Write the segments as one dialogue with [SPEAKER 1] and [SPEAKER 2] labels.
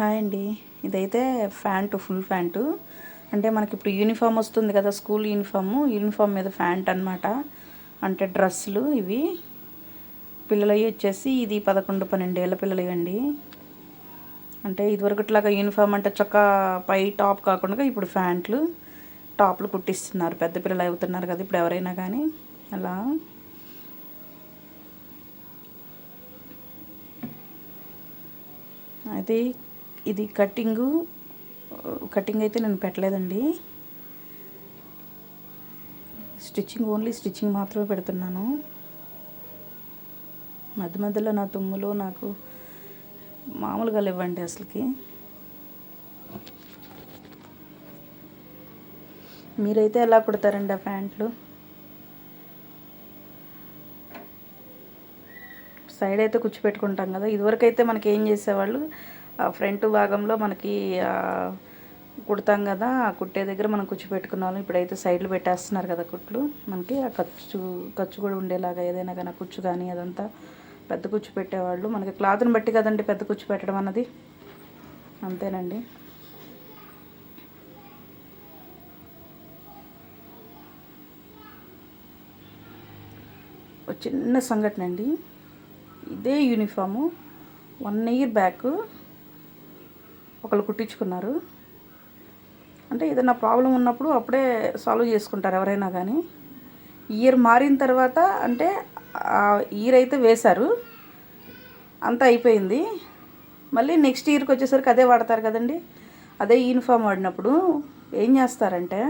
[SPEAKER 1] Hi అండి. ఇదైతే pant, full pant. అంటే మనకి ఇప్పుడు యూనిఫామ్ వస్తుంది కదా, స్కూల్ యూనిఫామ్ మీద ప్యాంట్ అనమాట. అంటే డ్రెస్సులు ఇవి పిల్లలవి వచ్చేసి ఇది 11-12 ఏళ్ళ పిల్లలవి అండి. అంటే ఇదివరకుట్లాగా యూనిఫామ్ అంటే చొక్కా పై టాప్ కాకుండా ఇప్పుడు ప్యాంట్లు టాప్లు కుట్టిస్తున్నారు. పెద్ద పిల్లలు అవుతున్నారు కదా ఇప్పుడు ఎవరైనా కానీ అలా. అయితే ఇది కటింగ్ అయితే నేను పెట్టలేదండి. ఓన్లీ స్టిచ్చింగ్ మాత్రమే పెడుతున్నాను. మధ్య మధ్యలో నా తుమ్ములు నాకు మామూలుగా లేవండి అసలుకి. మీరైతే ఎలా కుడతారండి ఆ ప్యాంట్లు? సైడ్ అయితే కూర్చోపెట్టుకుంటాం కదా. ఇదివరకు అయితే మనకి ఏం చేసేవాళ్ళు, ఫ్రంట్ భాగంలో మనకి కుడతాం కదా, ఆ కుట్టే దగ్గర మనం కూర్చోపెట్టుకునే వాళ్ళం. ఇప్పుడైతే సైడ్లు పెట్టేస్తున్నారు కదా కుట్లు. మనకి ఆ ఖర్చు కూడా ఉండేలాగా ఏదైనా కానీ కుచ్చు కానీ అదంతా పెద్ద కుచ్చు పెట్టేవాళ్ళు. మనకి క్లాత్ని బట్టి కదండి పెద్ద కుచ్చు పెట్టడం అన్నది. అంతేనండి. ఒక చిన్న సంఘటన అండి. ఇదే యూనిఫాము 1 ఇయర్ బ్యాక్ ఒకళ్ళు కుట్టించుకున్నారు. అంటే ఏదైనా ప్రాబ్లం ఉన్నప్పుడు అప్పుడే సాల్వ్ చేసుకుంటారు ఎవరైనా కానీ. ఇయర్ మారిన తర్వాత అంటే ఇయర్ అయితే వేశారు, అంతా అయిపోయింది. మళ్ళీ నెక్స్ట్ ఇయర్కి వచ్చేసరికి అదే వాడతారు కదండి. అదే యూనిఫామ్ వాడినప్పుడు ఏం చేస్తారంటే,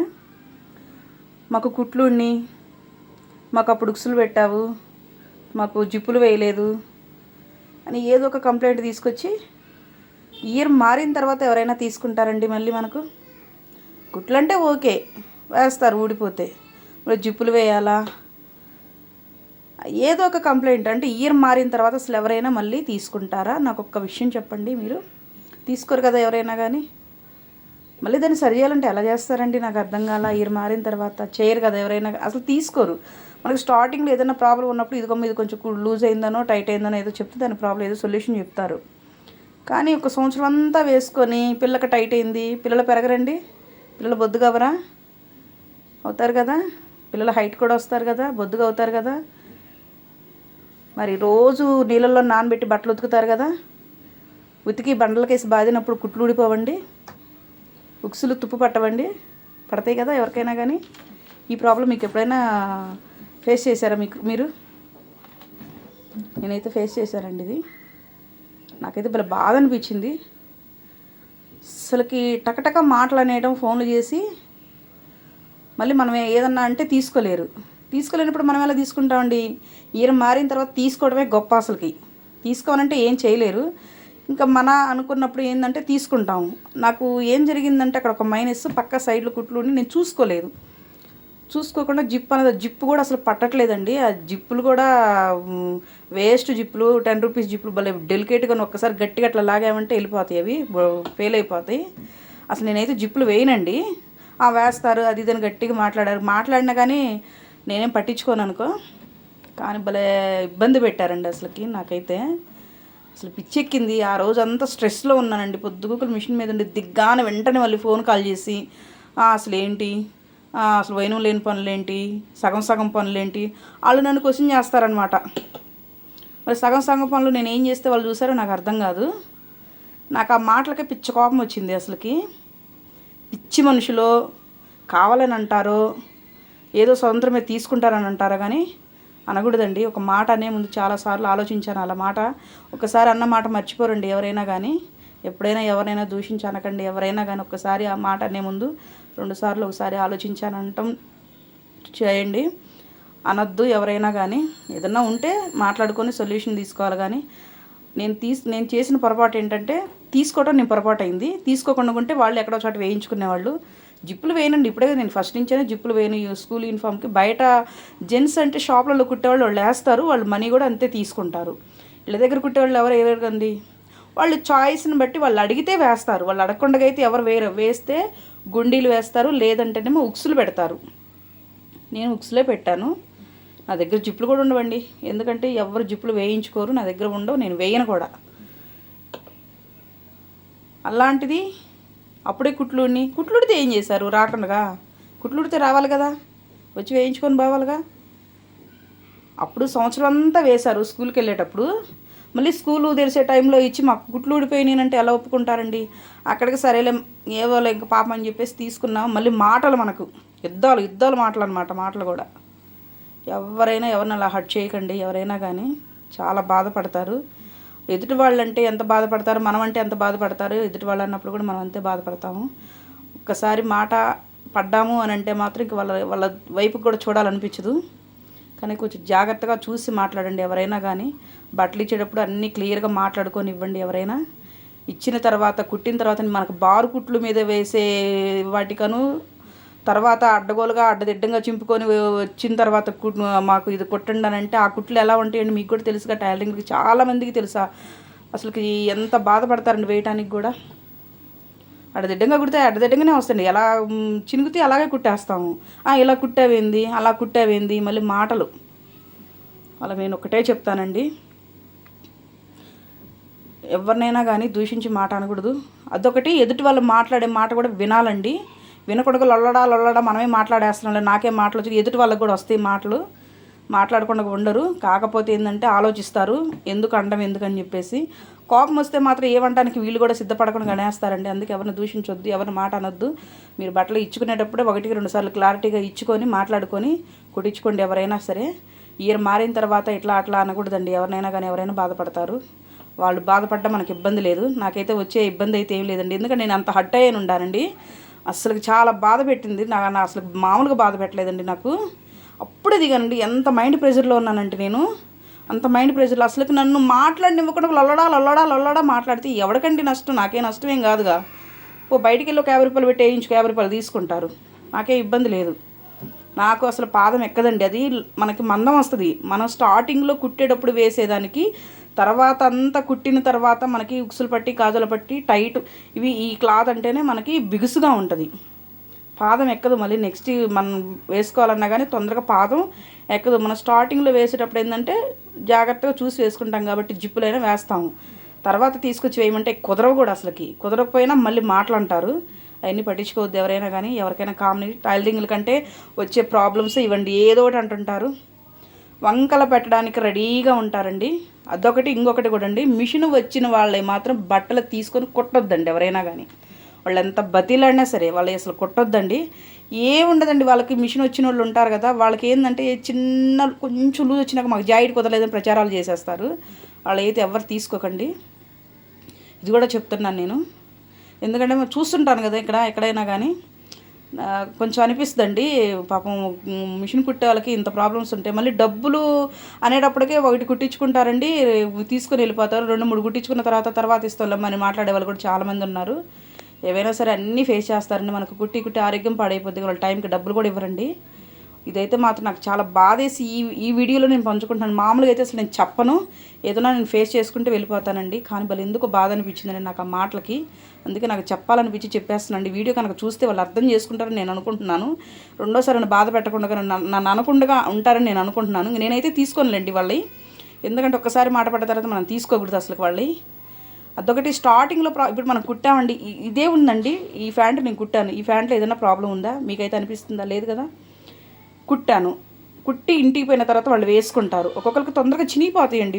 [SPEAKER 1] మాకు కుట్లుని, మాకు అప్పుడు ఉక్సులు పెట్టావు, మాకు జిప్పులు వేయలేదు అని ఏదో ఒక కంప్లైంట్ తీసుకొచ్చి ఇయర్ మారిన తర్వాత ఎవరైనా తీసుకుంటారండి మళ్ళీ మనకు? కుట్లంటే ఓకే వేస్తారు ఊడిపోతే, మరి జిప్పులు వేయాలా ఏదో ఒక కంప్లైంట్. అంటే ఇయర్ మారిన తర్వాత అసలు ఎవరైనా మళ్ళీ తీసుకుంటారా? నాకు ఒక్క విషయం చెప్పండి. మీరు తీసుకోరు కదా ఎవరైనా కానీ. మళ్ళీ దాన్ని సరి చేయాలంటే ఎలా చేస్తారండి? నాకు అర్థం కాల. ఇయర్ మారిన తర్వాత చేయరు కదా ఎవరైనా, అసలు తీసుకోరు. మనకి స్టార్టింగ్లో ఏదైనా ప్రాబ్లం ఉన్నప్పుడు ఇది కొంచెం లూజ్ అయిందనో టైట్ అయిందనో ఏదో చెప్తే దాని ప్రాబ్లం ఏదో సొల్యూషన్ చెప్తారు. కానీ ఒక సంవత్సరం అంతా వేసుకొని పిల్లకి టైట్ అయింది, పిల్లలు పెరగరండి, పిల్లలు బొద్దుగా అవరా? అవుతారు కదా. పిల్లల హైట్ కూడా వస్తారు కదా, బొద్దుగా అవుతారు కదా. మరి రోజు నీళ్ళల్లో నానబెట్టి బట్టలు ఉతుకుతారు కదా, ఉతికి బండలకేసి బాదినప్పుడు కుట్లు ఊడిపోవండి, ఉక్సులు తుప్పు పట్టవండి, పడతాయి కదా ఎవరికైనా కానీ. ఈ ప్రాబ్లం మీకు ఎప్పుడైనా ఫేస్ చేశారా మీరు? నేనైతే ఫేస్ చేశానండి. ఇది నాకైతే భలే బాధ అనిపించింది. అసలుకి టకటక మాటలు అనేయడం, ఫోన్లు చేసి మళ్ళీ మనం ఏదన్నా అంటే తీసుకోలేనప్పుడు మనం ఎలా తీసుకుంటామండి? ఇయర్ మారిన తర్వాత తీసుకోవడమే గొప్ప. అసలుకి తీసుకోవాలంటే ఏం చేయలేరు. ఇంకా మన అనుకున్నప్పుడు ఏంటంటే తీసుకుంటాము. నాకు ఏం జరిగిందంటే అక్కడ ఒక మైనస్, పక్క సైడ్లు కుట్లు నేను చూసుకోకుండా జిప్పు కూడా అసలు పట్టట్లేదండి. ఆ జిప్పులు కూడా వేస్ట్ జిప్పులు, 10 రూపీస్ జిప్పులు భలే డెలికేట్గా ఒక్కసారి గట్టిగా అట్లా లాగామంటే వెళ్ళిపోతాయి, అవి ఫెయిల్ అయిపోతాయి. అసలు నేనైతే జిప్పులు వేయనండి. వేస్తారు అది ఇదని గట్టిగా మాట్లాడినా కానీ నేనేం పట్టించుకోను అనుకో. కానీ భలే ఇబ్బంది పెట్టారండి అసలుకి. నాకైతే అసలు పిచ్చెక్కింది. ఆ రోజు అంతా స్ట్రెస్లో ఉన్నానండి. పొద్దుగుకులు మిషన్ మీద ఉండి దిగ్గానే వెంటనే మళ్ళీ ఫోన్ కాల్ చేసి అసలు ఏంటి, అసలు వైనం లేని పనులేంటి, సగం పనులేంటి, వాళ్ళు నన్ను క్వశ్చన్ చేస్తారనమాట. మరి సగం పనులు నేను ఏం చేస్తే వాళ్ళు చూసారో నాకు అర్థం కాదు. నాకు ఆ మాటలకే పిచ్చి కోపం వచ్చింది అసలుకి. పిచ్చి మనుషులో కావాలని అంటారో ఏదో స్వతంత్రమే తీసుకుంటారని అంటారా కానీ అనకూడదండి. ఒక మాట అనే ముందు చాలాసార్లు ఆలోచించాను. అలా మాట ఒకసారి అన్న మాట మర్చిపోరండి ఎవరైనా కానీ. ఎప్పుడైనా ఎవరైనా దూషించి అనకండి ఎవరైనా కానీ. ఒక్కసారి ఆ మాట అనే ముందు 2 సార్లు ఒకసారి ఆలోచించానంటాం చేయండి. అనొద్దు ఎవరైనా కానీ. ఏదన్నా ఉంటే మాట్లాడుకొని సొల్యూషన్ తీసుకోవాలి. కానీ నేను చేసిన పొరపాటు ఏంటంటే తీసుకోవడం నేను పొరపాటు అయింది. తీసుకోకుండా ఉంటే వాళ్ళు ఎక్కడో చోట వేయించుకునేవాళ్ళు. జిప్పులు వేయనండి, ఇప్పుడే నేను ఫస్ట్ నుంచే జిప్పులు వేయను స్కూల్ యూనిఫామ్కి. బయట జెంట్స్ అంటే షాప్లలో కుట్టేవాళ్ళు వాళ్ళు వేస్తారు, వాళ్ళు మనీ కూడా అంతే తీసుకుంటారు. ఇళ్ళ దగ్గర కుట్టేవాళ్ళు ఎవరు వేయరు కండి. వాళ్ళు చాయిస్ని బట్టి వాళ్ళు అడిగితే వేస్తారు. వాళ్ళు అడగకుండా అయితే ఎవరు వేస్తే గుండీలు వేస్తారు, లేదంటేనేమో ఉక్సులు పెడతారు. నేను ఉక్సులే పెట్టాను. నా దగ్గర జిప్పులు కూడా ఉండవండి, ఎందుకంటే ఎవరు జిప్పులు వేయించుకోరు. నా దగ్గర ఉండవు, నేను వేయను కూడా. అలాంటిది అప్పుడే కుట్లుడితే ఏం చేశారు రాకుండా? కుట్లుడితే రావాలి కదా, వచ్చి వేయించుకొని పోవాలిగా. అప్పుడు సంవత్సరం అంతా వేశారు స్కూల్కి వెళ్ళేటప్పుడు, మళ్ళీ స్కూలు తెరిసే టైంలో ఇచ్చి మాకు కుట్లు ఊడిపోయినానంటే ఎలా ఒప్పుకుంటారండి? అక్కడికి సరేలే ఏవోలే ఇంకా పాపం అని చెప్పేసి తీసుకున్నాం. మళ్ళీ మాటలు మనకు యుద్ధాలు మాటలు అనమాట. మాటలు కూడా ఎవరైనా ఎవరిని అలా హర్ట్ చేయకండి. ఎవరైనా కానీ చాలా బాధపడతారు. ఎదుటి వాళ్ళంటే ఎంత బాధపడతారు, మనం అంటే ఎంత బాధపడతారు. ఎదుటి వాళ్ళు అన్నప్పుడు కూడా మనం అంతే బాధపడతాము. ఒక్కసారి మాట పడ్డాము అని అంటే మాత్రం ఇంక వాళ్ళ వైపుకి కూడా చూడాలనిపించదు. కానీ కొంచెం జాగ్రత్తగా చూసి మాట్లాడండి. ఎవరైనా కానీ బట్టలు ఇచ్చేటప్పుడు అన్నీ క్లియర్గా మాట్లాడుకొని ఇవ్వండి. ఎవరైనా ఇచ్చిన తర్వాత కుట్టిన తర్వాత మనకు బారు కుట్లు మీద వేసే వాటికను తర్వాత అడ్డగోలుగా అడ్డదిడ్డంగా చింపుకొని వచ్చిన తర్వాత మాకు ఇది కుట్టండి అని అంటే ఆ కుట్లు ఎలా ఉంటాయండి మీకు కూడా తెలుసుగా. టైలరింగ్కి చాలామందికి తెలుసా అసలుకి ఎంత బాధపడతారండి వేయటానికి కూడా. అడ్డదిడ్డంగా కుడితే అడ్డదిడ్డంగానే వస్తుంది, ఎలా చినుగుతే అలాగే కుట్టేస్తాము. ఇలా కుట్టావేంది, అలా కుట్టావేంది, మళ్ళీ మాటలు. అలా నేను ఒకటే చెప్తానండి, ఎవరినైనా కానీ దూషించి మాట అనకూడదు. అదొకటి. ఎదుటి వాళ్ళు మాట్లాడే మాట కూడా వినాలండి. వినకూడదు లొల్లడా మనమే మాట్లాడేస్తున్నాం, నాకేం మాటలు వచ్చి ఎదుటి వాళ్ళకి కూడా వస్తాయి మాటలు. మాట్లాడకుండా ఉండరు. కాకపోతే ఏంటంటే ఆలోచిస్తారు, ఎందుకు అనడం ఎందుకని చెప్పేసి. కోపం వస్తే మాత్రం ఏమంటానికి వీళ్ళు కూడా సిద్ధపడకుండా గణేస్తారండి. అందుకే ఎవరిని దూషించొద్దు, ఎవరిని మాట అనొద్దు. మీరు బట్టలు ఇచ్చుకునేటప్పుడే 1-2 సార్లు క్లారిటీగా ఇచ్చుకొని మాట్లాడుకొని కుట్టించుకోండి. ఎవరైనా సరే ఇయర్ మారిన తర్వాత ఇట్లా అట్లా అనకూడదండి. ఎవరినైనా కానీ ఎవరైనా బాధపడతారు. వాళ్ళు బాధపడ్డా మనకి ఇబ్బంది లేదు. నాకైతే వచ్చే ఇబ్బంది అయితే ఏం లేదండి. ఎందుకంటే నేను అంత హర్ట్ అయ్యాను ఉండానండి. అసలు చాలా బాధ పెట్టింది నా అసలు మామూలుగా బాధ పెట్టలేదండి నాకు. అప్పుడే దిగానండి. ఎంత మైండ్ ప్రెషర్లో ఉన్నానంటే నేను, అంత మైండ్ ప్రెషర్లో అసలుకి నన్ను మాట్లాడినివ్వకుండా లొల్లడా మాట్లాడితే ఎవరికండి నష్టం? నాకే నష్టం ఏం కాదుగా. బయటికి వెళ్ళి ఒక 50 రూపాయలు పెట్టి వేయించుకో, 50 రూపాయలు తీసుకుంటారు. నాకే ఇబ్బంది లేదు. నాకు అసలు పాదం ఎక్కదండి. అది మనకి మందం వస్తుంది. మనం స్టార్టింగ్లో కుట్టేటప్పుడు వేసేదానికి తర్వాత అంతా కుట్టిన తర్వాత మనకి ఉక్సులు పట్టి కాజుల పట్టి టైట్ ఈ క్లాత్ అంటేనే మనకి బిగుసుగా ఉంటుంది. పాదం ఎక్కదు. మళ్ళీ నెక్స్ట్ మనం వేసుకోవాలన్నా కానీ తొందరగా పాదం ఎక్కదు. మనం స్టార్టింగ్లో వేసేటప్పుడు ఏంటంటే జాగ్రత్తగా చూసి వేసుకుంటాం కాబట్టి జిప్పులైనా వేస్తాము. తర్వాత తీసుకొచ్చి వేయమంటే కుదరవు కూడా. అసలుకి కుదరకపోయినా మళ్ళీ మాటలు అంటారు. అవన్నీ పట్టించుకోవద్దు ఎవరైనా కానీ. ఎవరికైనా కామన్ టైలరింగ్ల కంటే వచ్చే ప్రాబ్లమ్స్ ఇవ్వండి. ఏదో ఒకటి అంటుంటారు. వంకలు పెట్టడానికి రెడీగా ఉంటారండి. అదొకటి. ఇంకొకటి కూడా అండి, మిషన్ వచ్చిన వాళ్ళే మాత్రం బట్టలు తీసుకొని కుట్టొద్దండి. ఎవరైనా కానీ వాళ్ళు ఎంత బతిలాడినా సరే వాళ్ళు అసలు కుట్టొద్దండి. ఏముండదండి వాళ్ళకి. మిషన్ వచ్చిన వాళ్ళు ఉంటారు కదా, వాళ్ళకి ఏంటంటే చిన్న కొంచెం లూజ్ వచ్చినాక మాకు జాయిట్ కుదరలేదని ప్రచారాలు చేసేస్తారు. వాళ్ళు అయితే ఎవరు తీసుకోకండి. ఇది కూడా చెప్తున్నాను నేను. ఎందుకంటే చూస్తుంటాను కదా ఎక్కడైనా కానీ కొంచెం అనిపిస్తుందండి. పాపం మిషన్ కుట్టే వాళ్ళకి ఇంత ప్రాబ్లమ్స్ ఉంటాయి. మళ్ళీ డబ్బులు అనేటప్పటికే 1 కుట్టించుకుంటారండి, తీసుకొని వెళ్ళిపోతారు. 2-3 కుట్టించుకున్న తర్వాత ఇస్తాం అని మాట్లాడే వాళ్ళు కూడా చాలామంది ఉన్నారు. ఏవైనా సరే అన్నీ ఫేస్ చేస్తారండి. మనకు కుట్టి ఆరోగ్యం పాడైపోద్ది. వాళ్ళు టైంకి డబ్బులు కూడా ఇవ్వరండి. ఇదైతే మాత్రం నాకు చాలా బాధేసి ఈ వీడియోలో నేను పంచుకుంటున్నాను. మామూలుగా అయితే అసలు నేను చెప్పను, ఏదైనా నేను ఫేస్ చేసుకుంటూ వెళ్ళిపోతానండి. కానీ వాళ్ళు ఎందుకు బాధ అనిపించిందండి నాకు ఆ మాటలకి. అందుకే నాకు చెప్పాలనిపించి చెప్పేస్తున్నానండి. వీడియో కనుక చూస్తే వాళ్ళు అర్థం చేసుకుంటారని నేను అనుకుంటున్నాను. రెండోసారి నన్ను బాధ పెట్టకుండా నన్ను అనకుండా ఉంటారని నేను అనుకుంటున్నాను. నేనైతే తీసుకోనులేండి వాళ్ళవి. ఎందుకంటే ఒక్కసారి మాట పడ్డ తర్వాత మనం తీసుకోకూడదు అసలు వాళ్ళవి. అదొకటి. స్టార్టింగ్లో ఇప్పుడు మనం కుట్టామండి, ఇదే ఉందండి. ఈ ప్యాంట్ నేను కుట్టాను. ఈ ప్యాంట్లో ఏదైనా ప్రాబ్లం ఉందా మీకైతే అనిపిస్తుందా? లేదు కదా. కుట్టాను, కుట్టి ఇంటికి పోయిన తర్వాత వాళ్ళు వేసుకుంటారు. ఒక్కొక్కరికి తొందరగా చినిగిపోతాయండి.